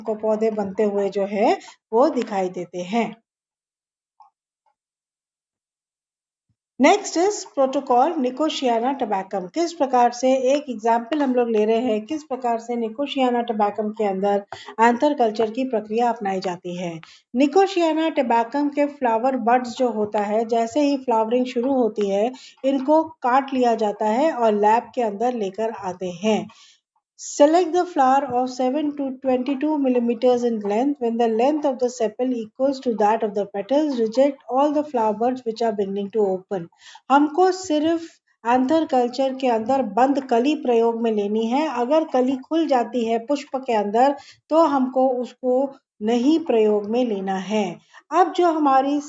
को पौधे बनते हुए जो है वो दिखाई देते हैं। Next is protocol Nicotiana tabacum. किस प्रकार से, एक एग्जाम्पल हम लोग ले रहे हैं, किस प्रकार से निकोशियाना टबैकम के अंदर एंथर कल्चर की प्रक्रिया अपनाई जाती है। निकोशियाना टबैकम के फ्लावर बड्स जो होता है, जैसे ही फ्लावरिंग शुरू होती है इनको काट लिया जाता है और लैब के अंदर लेकर आते हैं। Select the flower of 7 to 22 millimeters in length. When the length of the sepal equals to that of the petals, reject all the flower buds which are beginning to open. हमको सिर्फ anther culture के अंदर बंद कली प्रयोग में लेनी है। अगर कली खुल जाती है पुष्प के अंदर तो हमको उसको नहीं प्रयोग में लेना है। अब जो हमारी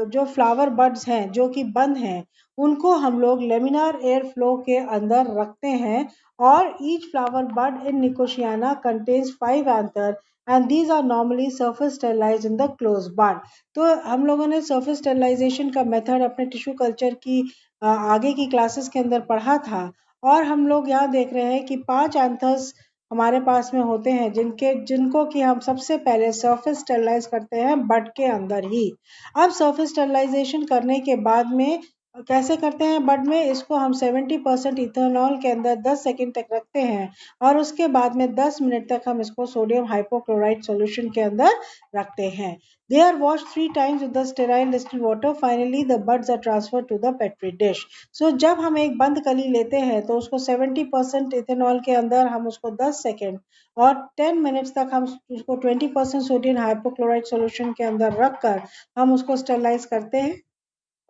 जो फ्लावर बड्स हैं जो कि बंद हैं उनको हम लोग लेमिनार एयर फ्लो के अंदर रखते हैं और each flower bud in Nicotiana contains 5 anther and these are normally surface sterilized in the closed bud. तो हम लोगों ने surface sterilization का मेथड अपने टिश्यू कल्चर की आगे की क्लासेस के अंदर पढ़ा था और हम लोग यहाँ देख रहे हैं कि 5 एंथर्स हमारे पास में होते हैं जिनको कि हम सबसे पहले सरफेस स्टेरलाइज करते हैं बड के अंदर ही। अब सरफेस स्टेरलाइजेशन करने के बाद में कैसे करते हैं बड में, इसको हम 70% इथेनॉल के अंदर 10 सेकंड तक रखते हैं और उसके बाद में 10 मिनट तक हम इसको सोडियम हाइपोक्लोराइड सॉल्यूशन के अंदर रखते हैं। They are washed 3 times with the sterile distilled water. Finally, the buds are transferred to the petri dish. So जब हम एक बंद कली लेते हैं तो उसको 70% इथेनॉल के अंदर हम उसको 10 सेकेंड और 10 मिनट्स तक हम उसको 20% सोडियम हाइपोक्लोराइड सॉल्यूशन के अंदर रखकर हम उसको स्टेरलाइज करते हैं।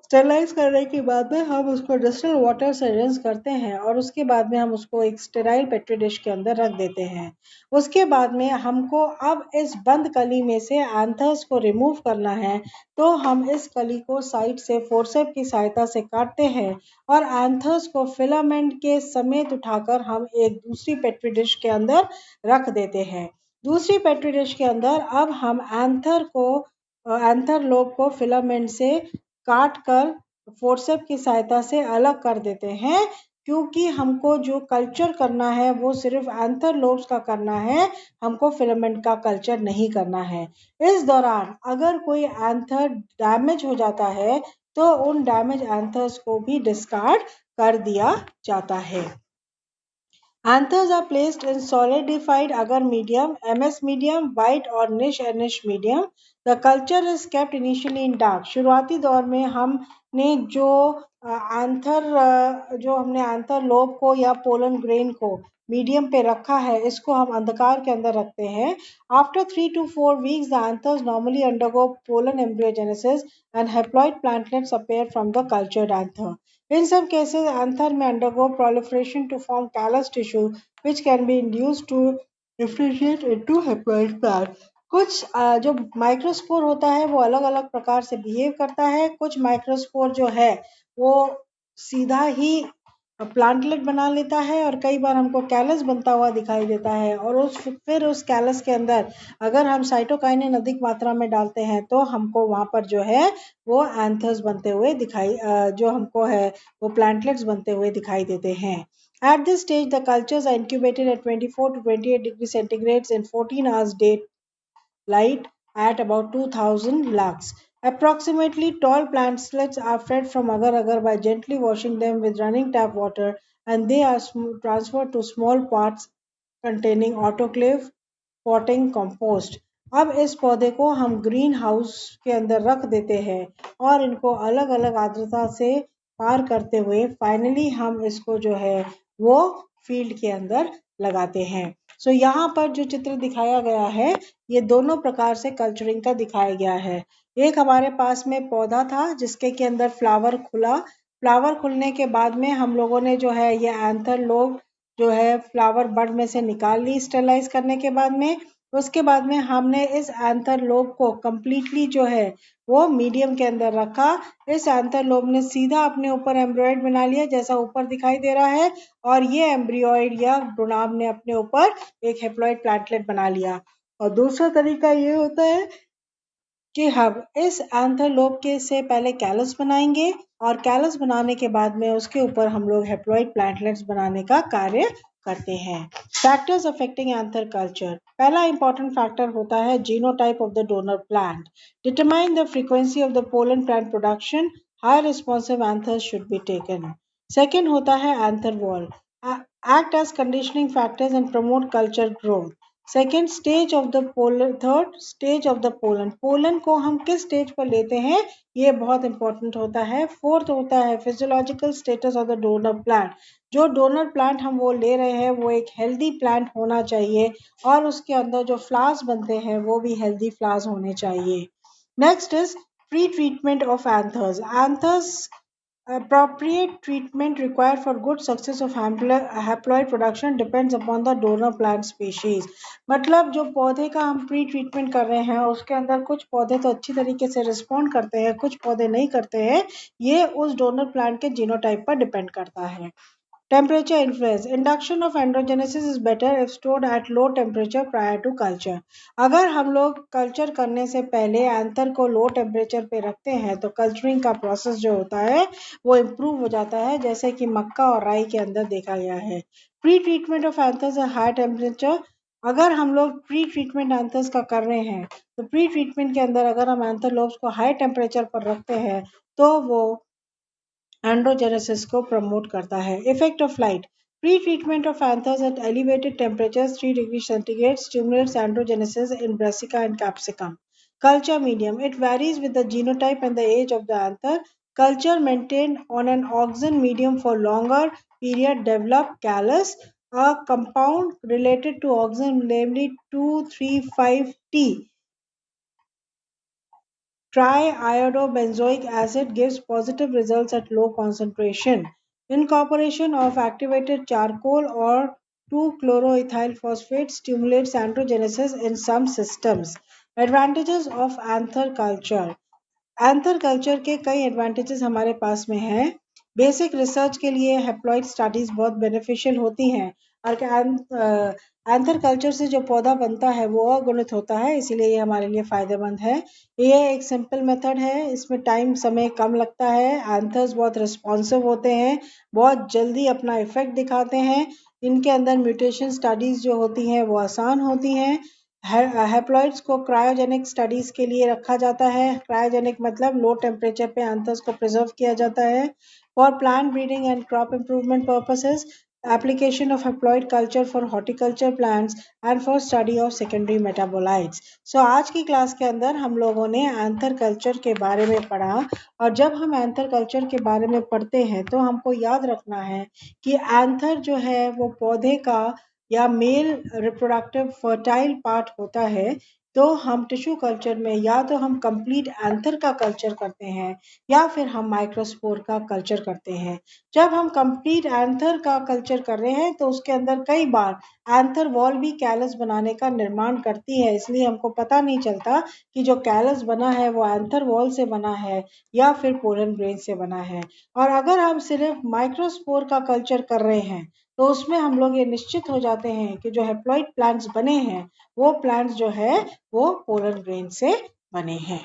स्टेरलाइज करने के बाद में हम उसको डिस्टिल वाटर से रिंस करते हैं और उसके बाद में हम उसको एक स्टेराइल पेट्री डिश के अंदर रख देते हैं। उसके बाद में हमको अब इस बंद कली में से एंथर्स को रिमूव करना है तो हम इस कली को साइड से फोर्सेप की सहायता से काटते हैं और एंथर्स को फिलामेंट के समेत उठाकर हम एक दूसरी पेट्री डिश के अंदर रख देते हैं। दूसरी पेट्री डिश के अंदर अब हम एंथर लोब को फिलामेंट से काट कर फोर्सेप की सहायता से अलग कर देते हैं क्योंकि हमको जो कल्चर करना है वो सिर्फ एंथर लोब्स का करना है, हमको फिलामेंट का कल्चर नहीं करना है। इस दौरान अगर कोई एंथर डैमेज हो जाता है तो उन डैमेज एंथर्स को भी डिस्कार्ड कर दिया जाता है। Anthers are placed in solidified agar medium, MS medium, white और niche NH medium. The culture is kept initially in dark. शुरुआती दौर में हमने जो एंथर लोब को या पोलन ग्रेन को मीडियम पे रखा है इसको हम अंधकार के अंदर रखते हैं। After 3 to 4 weeks, the anthers normally undergo pollen embryogenesis and haploid plantlets appear from the cultured anther. In some cases, anther may undergo proliferation to form callus tissue, which can be induced to differentiate into haploid plant. कुछ जो microspore होता है वो अलग अलग प्रकार से behave करता है। कुछ माइक्रोस्पोर जो है वो सीधा ही प्लांटलेट बना लेता है और कई बार हमको कैलस बनता हुआ दिखाई देता है और फिर उस कैलस के अंदर अगर हम साइटोकाइनिन अधिक मात्रा में डालते हैं तो हमको वहाँ पर जो है वो एंथर्स बनते हुए जो हमको है वो प्लांटलेट्स बनते हुए दिखाई देते हैं। At this stage, the cultures are incubated at 24 to 28 degrees centigrade in 14 hours daylight at about 2000 lux. Approximately tall plantlets are fed from agar-agar by gently washing them with running tap water and they are transferred to small pots containing autoclave potting compost. अब इस पौधे को हम green house के अंदर रख देते हैं और इनको अलग अलग आर्द्रता से पार करते हुए फाइनली हम इसको जो है वो फील्ड के अंदर लगाते हैं। सो यहाँ पर जो चित्र दिखाया गया है ये दोनों प्रकार से कल्चरिंग का दिखाया गया है। एक हमारे पास में पौधा था जिसके के अंदर फ्लावर खुला, फ्लावर खुलने के बाद में हम लोगों ने जो है ये एंथर लोब जो है फ्लावर बड में से निकाल ली स्टेरलाइज करने के बाद में। उसके बाद में हमने इस एंथर लोब को कंप्लीटली जो है वो मीडियम के अंदर रखा। इस एंथर लोब ने सीधा अपने ऊपर एम्ब्रॉयड बना लिया जैसा ऊपर दिखाई दे रहा है और ये एम्ब्रियोइड या भ्रूणाभ ने अपने ऊपर एक हेप्लॉइड प्लांटलेट बना लिया। और दूसरा तरीका ये होता है कि हम इस एंथर लोब के से पहले कैलस बनाएंगे और कैलस बनाने के बाद में उसके ऊपर हम लोग हेप्लॉइड प्लांटलेट्स बनाने का कार्य करते हैं। Factors affecting anther culture. पहला इंपॉर्टेंट फैक्टर होता है genotype of the donor plant. Determine the frequency of the pollen plant production, high responsive anthers should be taken. Second होता है anther wall, act as conditioning factors and promote culture growth. Second stage of the pollen, third stage of the pollen, pollen को हम किस stage पर लेते हैं ये बहुत इंपॉर्टेंट होता है। फोर्थ होता है physiological status of the donor plant, जो डोनर प्लांट हम वो ले रहे हैं वो एक हेल्दी प्लांट होना चाहिए और उसके अंदर जो फ्लावर्स बनते हैं वो भी हेल्दी फ्लावर्स होने चाहिए। Next is pre treatment of anthers. Anthers appropriate treatment required for good success of haploid production depends upon the donor plant species। मतलब जो पौधे का हम प्री ट्रीटमेंट कर रहे हैं उसके अंदर कुछ पौधे तो अच्छी तरीके से रिस्पॉन्ड करते हैं, कुछ पौधे नहीं करते हैं, ये उस डोनर प्लांट के जीनोटाइप पर डिपेंड करता है। Temperature influence. Induction of androgenesis is better if stored at low temperature prior to culture। अगर हम लोग कल्चर करने से पहले एंथर को लो टेम्परेचर पे रखते हैं तो कल्चरिंग का प्रोसेस जो होता है वो इम्प्रूव हो जाता है, जैसे कि मक्का और राई के अंदर देखा गया है। Pre treatment of anthers at high temperature. अगर हम लोग प्री ट्रीटमेंट एंथर्स का कर रहे हैं तो प्री ट्रीटमेंट के अंदर अगर हम एंथर लोब्स को हाई टेम्परेचर पर रखते हैं तो वो एंड्रोजेनेसिस को प्रमोट करता है। Effect of light. Pre treatment of anthers at elevated temperatures 3 degree centigrade stimulates androgenesis in brassica and capsicum। Culture medium. It varies with the genotype and the age of the anther. Culture maintained on an auxin medium for longer period develop callus, a compound related to auxin, namely 2,3,5-T triiodobenzoic acid, gives positive results at low concentration. Incorporation of activated charcoal or 2-chloroethyl phosphate stimulates androgenesis in some systems. Advantages of anther culture। Anther culture के कई advantages हमारे पास में हैं। Basic research के लिए haploid studies बहुत beneficial होती हैं और एंथर कल्चर से जो पौधा बनता है वो अगुणित होता है, इसीलिए ये हमारे लिए फ़ायदेमंद है। ये एक सिंपल मेथड है, इसमें टाइम समय कम लगता है, एंथर्स बहुत रिस्पॉन्सिव होते हैं, बहुत जल्दी अपना इफेक्ट दिखाते हैं, इनके अंदर म्यूटेशन स्टडीज़ जो होती हैं वो आसान होती हैं। हैप्लॉइड्स को क्रायोजेनिक स्टडीज के लिए रखा जाता है। क्रायोजेनिक मतलब लो टेम्परेचर पे एंथर्स को प्रिजर्व किया जाता है। For plant breeding and crop improvement purposes, application of haploid culture for horticulture plants and for study of secondary metabolites। So आज की क्लास के अंदर हम लोगों ने एंथर कल्चर के बारे में पढ़ा और जब हम एंथर कल्चर के बारे में पढ़ते हैं तो हमको याद रखना है कि एंथर जो है वो पौधे का या मेल रिप्रोडक्टिव फर्टाइल पार्ट होता है। तो हम टिश्यू कल्चर में या तो हम कंप्लीट एंथर का कल्चर करते हैं या फिर हम माइक्रोस्पोर का कल्चर करते हैं। जब हम कंप्लीट एंथर का कल्चर कर रहे हैं तो उसके अंदर कई बार एंथर वॉल भी कैलस बनाने का निर्माण करती है, इसलिए हमको पता नहीं चलता कि जो कैलस बना है वो एंथर वॉल से बना है या फिर पोलन ग्रेन से बना है। और अगर हम सिर्फ माइक्रोस्पोर का कल्चर कर रहे हैं तो उसमें हम लोग ये निश्चित हो जाते हैं कि जो हैप्लॉइड प्लांट्स बने हैं वो प्लांट्स जो है वो पोलन ग्रेन से बने हैं।